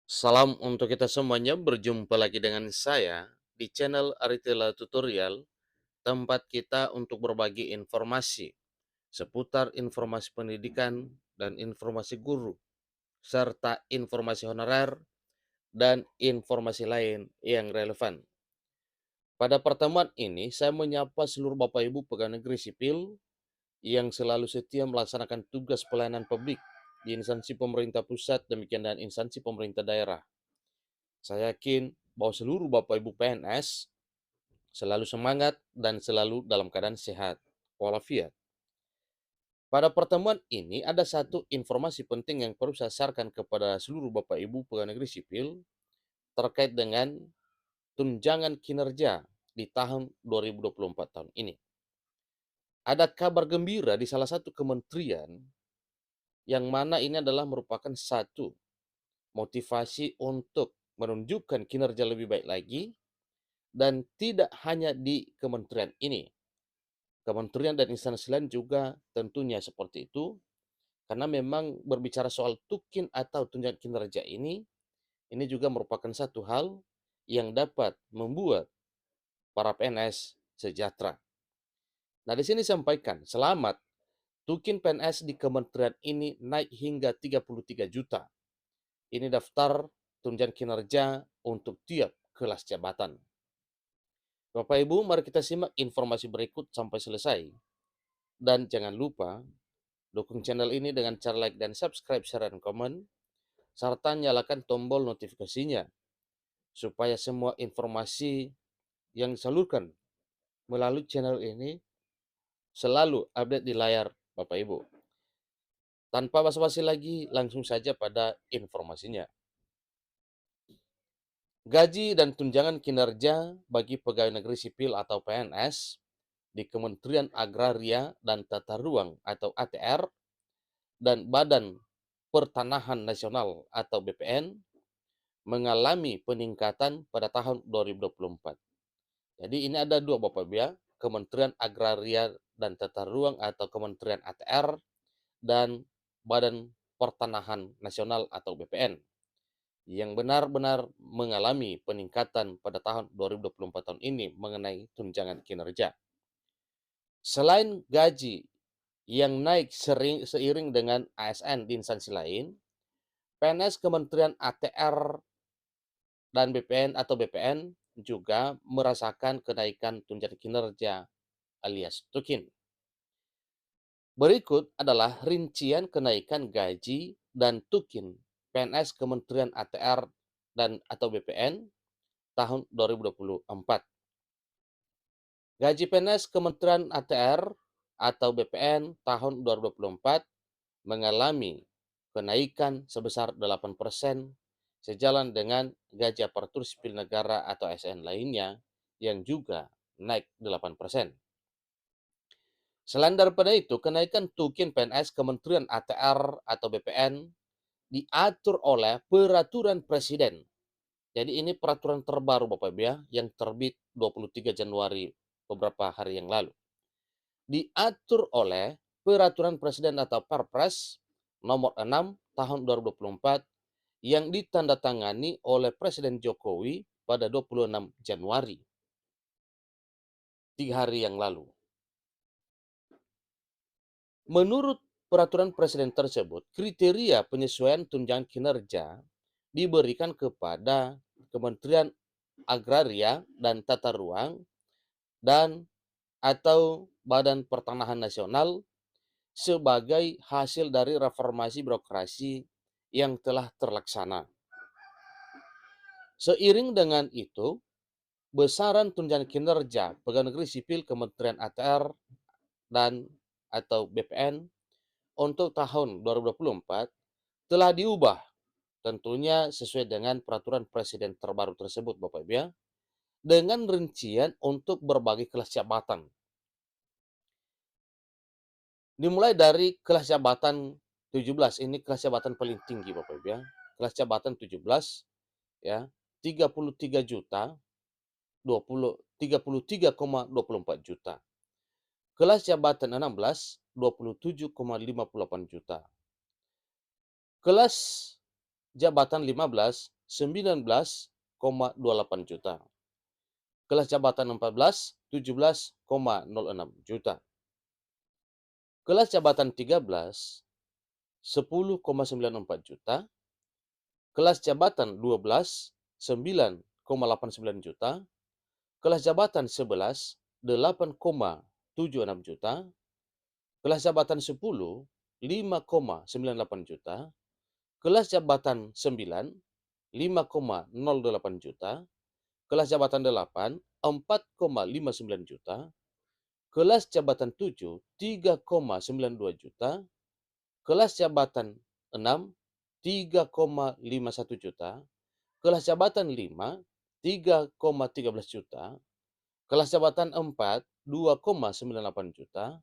Salam untuk kita semuanya, berjumpa lagi dengan saya di channel Aritela Tutorial, tempat kita untuk berbagi informasi seputar informasi pendidikan dan informasi guru, serta informasi honorer dan informasi lain yang relevan. Pada pertemuan ini, saya menyapa seluruh Bapak Ibu pegawai negeri sipil yang selalu setia melaksanakan tugas pelayanan publik di instansi pemerintah pusat, demikian dan instansi pemerintah daerah. Saya yakin bahwa seluruh Bapak Ibu PNS selalu semangat dan selalu dalam keadaan sehat walafiat. Pada pertemuan ini ada satu informasi penting yang perlu saya sarankan kepada seluruh Bapak Ibu pegawai negeri sipil terkait dengan tunjangan kinerja di tahun 2024 tahun ini. Ada kabar gembira di salah satu kementerian yang mana ini adalah merupakan satu motivasi untuk menunjukkan kinerja lebih baik lagi dan tidak hanya di kementerian ini. Kementerian dan instansi lain juga tentunya seperti itu, karena memang berbicara soal tukin atau tunjangan kinerja ini juga merupakan satu hal yang dapat membuat para PNS sejahtera. Nah, di sini sampaikan, selamat, tukin PNS di kementerian ini naik hingga 33 juta. Ini daftar tunjangan kinerja untuk tiap kelas jabatan. Bapak Ibu, mari kita simak informasi berikut sampai selesai. Dan jangan lupa dukung channel ini dengan cara like dan subscribe, share, dan komen, serta nyalakan tombol notifikasinya, supaya semua informasi yang disalurkan melalui channel ini selalu update di layar Bapak Ibu. Tanpa basa-basi lagi, langsung saja pada informasinya. Gaji dan tunjangan kinerja bagi pegawai negeri sipil atau PNS di Kementerian Agraria dan Tata Ruang atau ATR dan Badan Pertanahan Nasional atau BPN mengalami peningkatan pada tahun 2024. Jadi ini ada dua Bapak Ibu ya, Kementerian Agraria dan Tata Ruang atau Kementerian ATR dan Badan Pertanahan Nasional atau BPN yang benar-benar mengalami peningkatan pada tahun 2024 tahun ini mengenai tunjangan kinerja. Selain gaji yang naik seiring dengan ASN di instansi lain, PNS Kementerian ATR dan BPN atau BPN juga merasakan kenaikan tunjangan kinerja alias tukin. Berikut adalah rincian kenaikan gaji dan tukin PNS Kementerian ATR dan atau BPN tahun 2024. Gaji PNS Kementerian ATR atau BPN tahun 2024 mengalami kenaikan sebesar 8% sejalan dengan gaji aparatur sipil negara atau ASN lainnya yang juga naik 8%. Selain daripada itu, kenaikan tukin PNS Kementerian ATR atau BPN diatur oleh peraturan presiden. Jadi ini peraturan terbaru Bapak Ibu ya, yang terbit 23 Januari beberapa hari yang lalu. Diatur oleh peraturan presiden atau Perpres nomor 6 tahun 2024 yang ditandatangani oleh Presiden Jokowi pada 26 Januari, 3 hari yang lalu. Menurut peraturan presiden tersebut, kriteria penyesuaian tunjangan kinerja diberikan kepada Kementerian Agraria dan Tata Ruang dan atau Badan Pertanahan Nasional sebagai hasil dari reformasi birokrasi yang telah terlaksana. Seiring dengan itu, besaran tunjangan kinerja pegawai negeri sipil Kementerian ATR dan atau BPN untuk tahun 2024 telah diubah tentunya sesuai dengan peraturan presiden terbaru tersebut Bapak Ibu ya, dengan rincian untuk berbagai kelas jabatan. Dimulai dari kelas jabatan 17, ini kelas jabatan paling tinggi Bapak Ibu ya. Kelas jabatan 17 ya, 33 juta 33,24 juta. Kelas jabatan 16, 27,58 juta. Kelas jabatan 15, 19,28 juta. Kelas jabatan 14, 17,06 juta. Kelas jabatan 13, 10,94 juta. Kelas jabatan 12, 9,89 juta. Kelas jabatan 11, 8,76 juta. Kelas jabatan 10, 5,98 juta. Kelas jabatan 9, 5,08 juta. Kelas jabatan 8, 4,59 juta. Kelas jabatan 7, 3,92 juta. Kelas jabatan 6, 3,51 juta. Kelas jabatan 5, 3,13 juta. Kelas jabatan 4, 2,98 juta.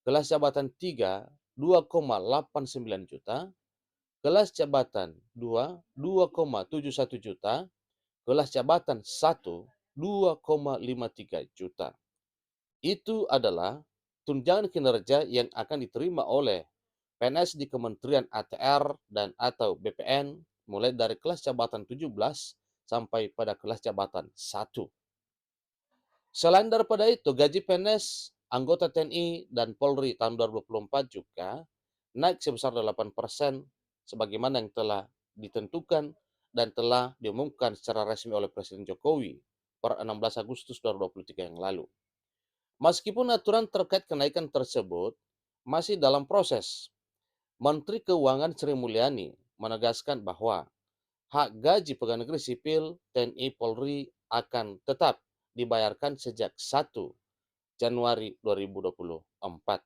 Kelas jabatan 3, 2,89 juta. Kelas jabatan 2, 2,71 juta. Kelas jabatan 1, 2,53 juta. Itu adalah tunjangan kinerja yang akan diterima oleh PNS di Kementerian ATR dan atau BPN mulai dari kelas jabatan 17 sampai pada kelas jabatan 1. Selain daripada itu, gaji PNS anggota TNI dan Polri tahun 2024 juga naik sebesar 8% sebagaimana yang telah ditentukan dan telah diumumkan secara resmi oleh Presiden Jokowi per 16 Agustus 2023 yang lalu. Meskipun aturan terkait kenaikan tersebut masih dalam proses, Menteri Keuangan Sri Mulyani menegaskan bahwa hak gaji pegawai negeri sipil TNI Polri akan tetap dibayarkan sejak 1 Januari 2024.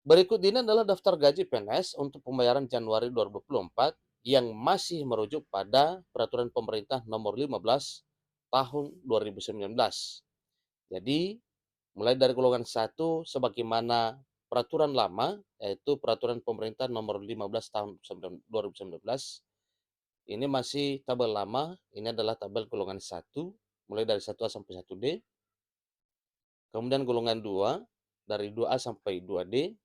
Berikut ini adalah daftar gaji PNS untuk pembayaran Januari 2024 yang masih merujuk pada Peraturan Pemerintah Nomor 15 Tahun 2019. Jadi, mulai dari golongan 1 sebagaimana peraturan lama, yaitu Peraturan Pemerintah Nomor 15 Tahun 2019, ini masih tabel lama, ini adalah tabel golongan 1, mulai dari 1A sampai 1D. Kemudian golongan 2, dari 2A sampai 2D.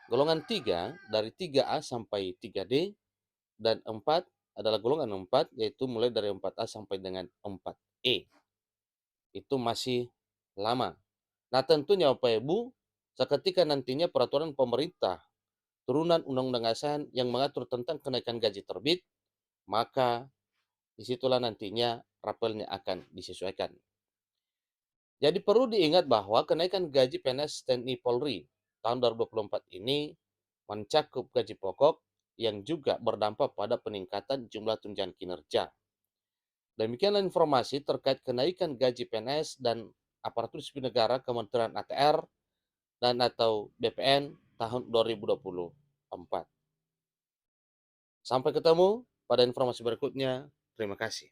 Golongan 3, dari 3A sampai 3D. Dan 4 adalah golongan 4, yaitu mulai dari 4A sampai dengan 4E. Itu masih lama. Nah, tentunya Bapak Ibu, seketika nantinya peraturan pemerintah turunan Undang-Undang ASN yang mengatur tentang kenaikan gaji terbit, maka disitulah nantinya rapelnya akan disesuaikan. Jadi perlu diingat bahwa kenaikan gaji PNS TNI Polri tahun 2024 ini mencakup gaji pokok yang juga berdampak pada peningkatan jumlah tunjangan kinerja. Demikianlah informasi terkait kenaikan gaji PNS dan aparatur sipil negara Kementerian ATR dan atau BPN tahun 2024. Sampai ketemu pada informasi berikutnya. Terima kasih.